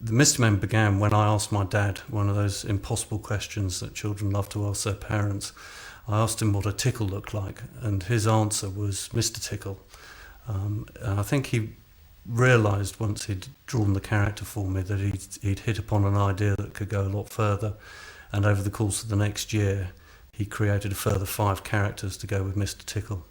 The Mr. Men began when I asked my dad one of those impossible questions that children love to ask their parents. I asked him what a tickle looked like, and his answer was Mr. Tickle. And I think he realised once he'd drawn the character for me that he'd hit upon an idea that could go a lot further. And over the course of the next year, he created a further 5 characters to go with Mr. Tickle.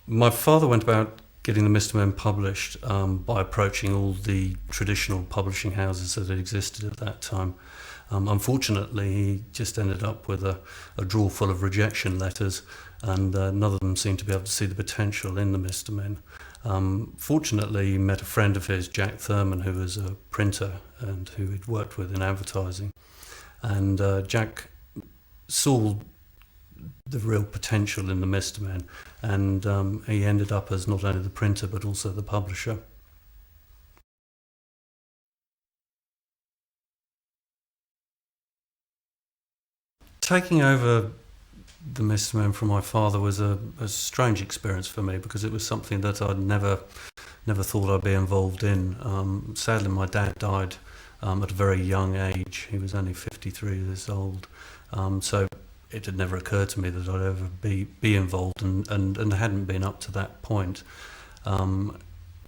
My father went about getting the Mr. Men published by approaching all the traditional publishing houses that had existed at that time. Unfortunately, he just ended up with a drawer full of rejection letters, and none of them seemed to be able to see the potential in the Mr. Men. Fortunately, he met a friend of his, Jack Thurman, who was a printer and who he'd worked with in advertising. And Jack saw the real potential in the Mr. Men, and he ended up as not only the printer but also the publisher. Taking over the Mr. Men from my father was a strange experience for me, because it was something that I'd never thought I'd be involved in. Sadly, my dad died at a very young age. He was only 53 years old, so it had never occurred to me that I'd ever be involved, and hadn't been up to that point.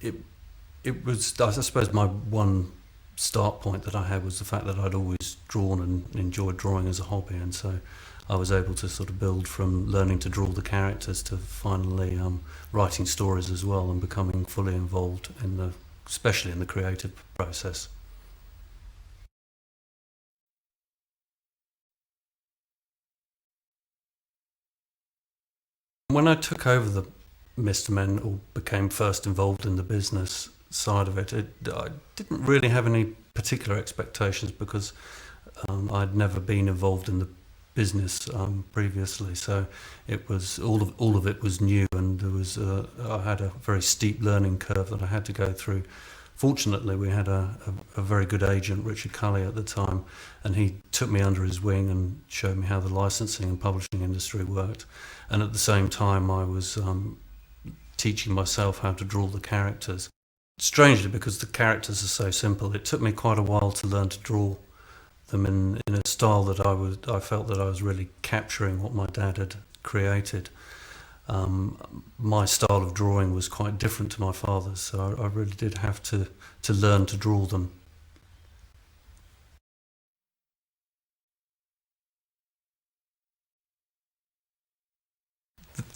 It was, I suppose, my one start point that I had was the fact that I'd always drawn and enjoyed drawing as a hobby, and so I was able to sort of build from learning to draw the characters to finally writing stories as well, and becoming fully involved especially in the creative process. When I took over the Mr. Men, or became first involved in the business side of it, I didn't really have any particular expectations, because I'd never been involved in the business previously, so it was all of it was new, and there was I had a very steep learning curve that I had to go through. Fortunately, we had a very good agent, Richard Cully, at the time, and he took me under his wing and showed me how the licensing and publishing industry worked. And at the same time, I was teaching myself how to draw the characters. Strangely, because the characters are so simple, it took me quite a while to learn to draw them in a style that I felt that I was really capturing what my dad had created. My style of drawing was quite different to my father's, so I really did have to learn to draw them.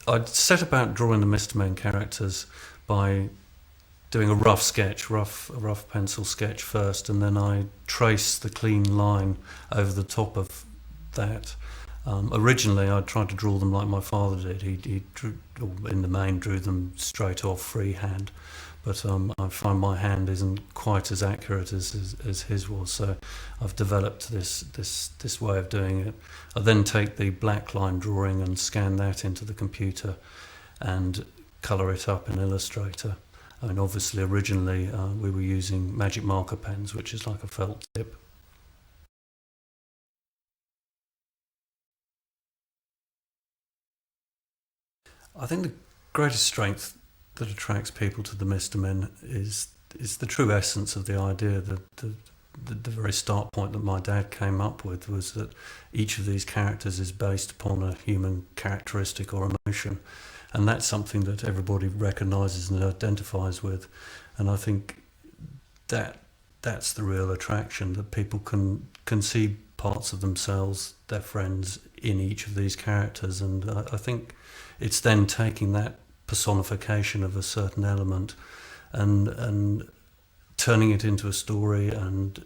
I'd set about drawing the Mr. Men characters by doing a rough pencil sketch first, and then I traced the clean line over the top of that. Originally, I tried to draw them like my father did. He drew, or in the main, drew them straight off freehand, but I find my hand isn't quite as accurate as his was. So I've developed this way of doing it. I then take the black line drawing and scan that into the computer, and colour it up in Illustrator. I mean, obviously, originally we were using magic marker pens, which is like a felt tip. I think the greatest strength that attracts people to the Mr. Men is the true essence of the idea. The very start point that my dad came up with was that each of these characters is based upon a human characteristic or emotion, and that's something that everybody recognises and identifies with. And I think that's the real attraction, that people can see parts of themselves, their friends, in each of these characters. And I think it's then taking that personification of a certain element and turning it into a story, and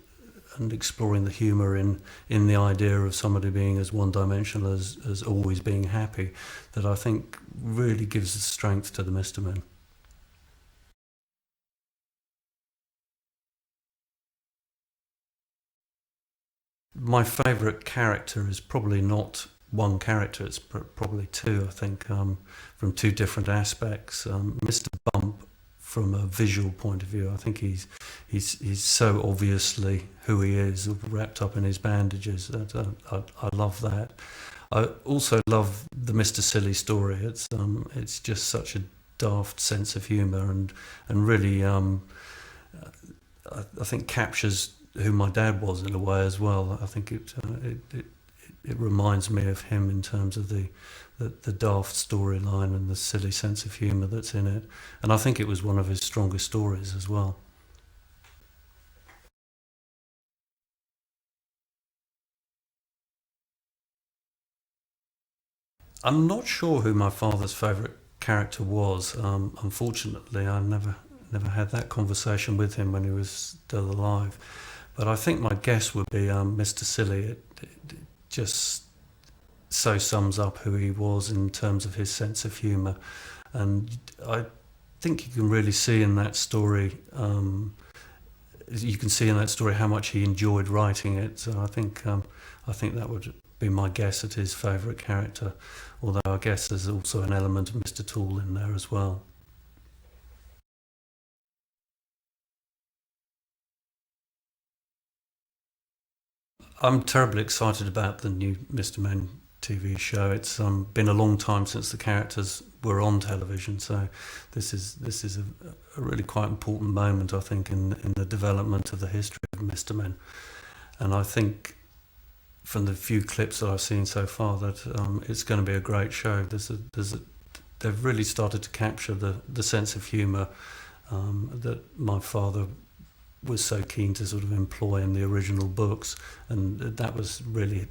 exploring the humour in the idea of somebody being as one-dimensional as always being happy, that I think really gives the strength to the Mr. Men. My favourite character is probably not one character, it's probably two, I think, from two different aspects. Mr. Bump, from a visual point of view, I think he's so obviously who he is, wrapped up in his bandages, that I love that. I also love the Mr. Silly story. It's just such a daft sense of humour, and really I think captures who my dad was in a way as well. I think it reminds me of him in terms of the daft storyline and the silly sense of humour that's in it. And I think it was one of his strongest stories as well. I'm not sure who my father's favourite character was. Unfortunately, I never had that conversation with him when he was still alive. But I think my guess would be Mr. Silly. It just so sums up who he was in terms of his sense of humour, and I think you can really see in that story. You can see in that story how much he enjoyed writing it. So I think that would be my guess at his favourite character. Although I guess there's also an element of Mr. Toole in there as well. I'm terribly excited about the new Mr. Men TV show. It's been a long time since the characters were on television, so this is a really quite important moment, I think, in the development of the history of Mr. Men. And I think from the few clips that I've seen so far that it's going to be a great show. They've really started to capture the sense of humour that my father was so keen to sort of employ in the original books, and that was really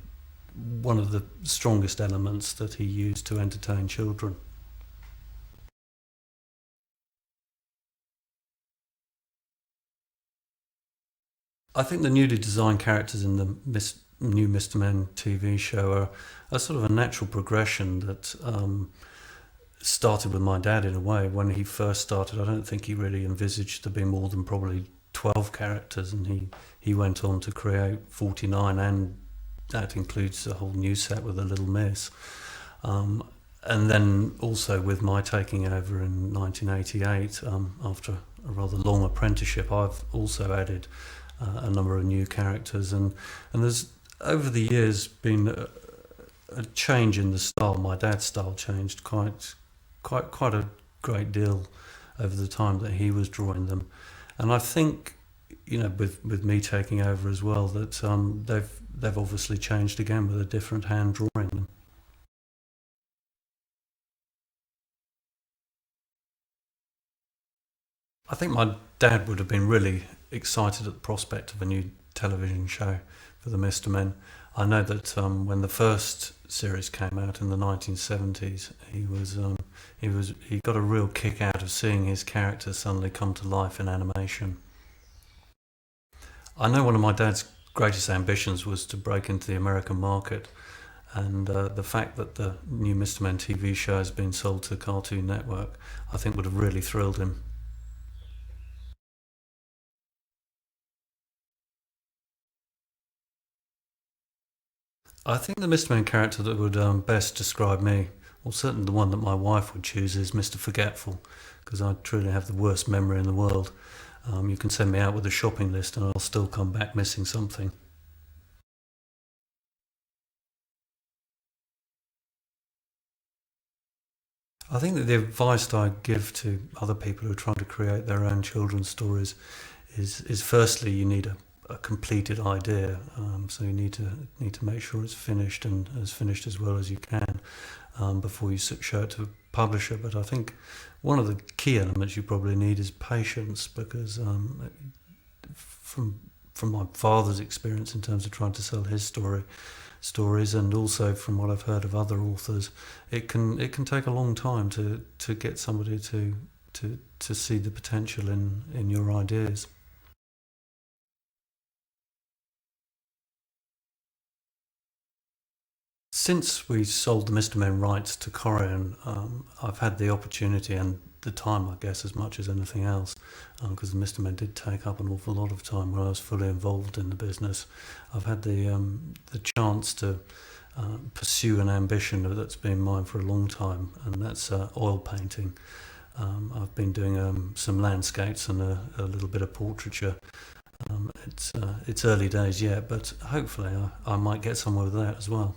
one of the strongest elements that he used to entertain children. I think the newly designed characters in the new Mr. Men TV show are sort of a natural progression that started with my dad in a way. When he first started, I don't think he really envisaged there being more than probably 12 characters, and he went on to create 49, and that includes a whole new set with a Little Miss. And then also with my taking over in 1988, after a rather long apprenticeship, I've also added a number of new characters, and there's over the years been a change in the style. My dad's style changed quite a great deal over the time that he was drawing them, and I think, you know, with me taking over as well, that they've obviously changed again with a different hand drawing them. I think my dad would have been really excited at the prospect of a new television show for the Mr. Men. I know that when the first series came out in the 1970s, he got a real kick out of seeing his characters suddenly come to life in animation. I know one of my dad's greatest ambitions was to break into the American market, and the fact that the new Mr. Men TV show has been sold to Cartoon Network, I think would have really thrilled him. I think the Mr. Men character that would best describe me, or certainly the one that my wife would choose, is Mr. Forgetful, because I truly have the worst memory in the world. You can send me out with a shopping list and I'll still come back missing something. I think that the advice that I give to other people who are trying to create their own children's stories is firstly you need a completed idea. So you need to make sure it's finished and as finished as well as you can before you show it to a publisher. But I think one of the key elements you probably need is patience, because from my father's experience in terms of trying to sell his stories, and also from what I've heard of other authors, it can take a long time to get somebody to see the potential in your ideas. Since we sold the Mr. Men rights to Corian, I've had the opportunity and the time, I guess, as much as anything else, because the Mr. Men did take up an awful lot of time when I was fully involved in the business. I've had the chance to pursue an ambition that's been mine for a long time, and that's oil painting. I've been doing some landscapes and a little bit of portraiture. It's early days yet, but hopefully I might get somewhere with that as well.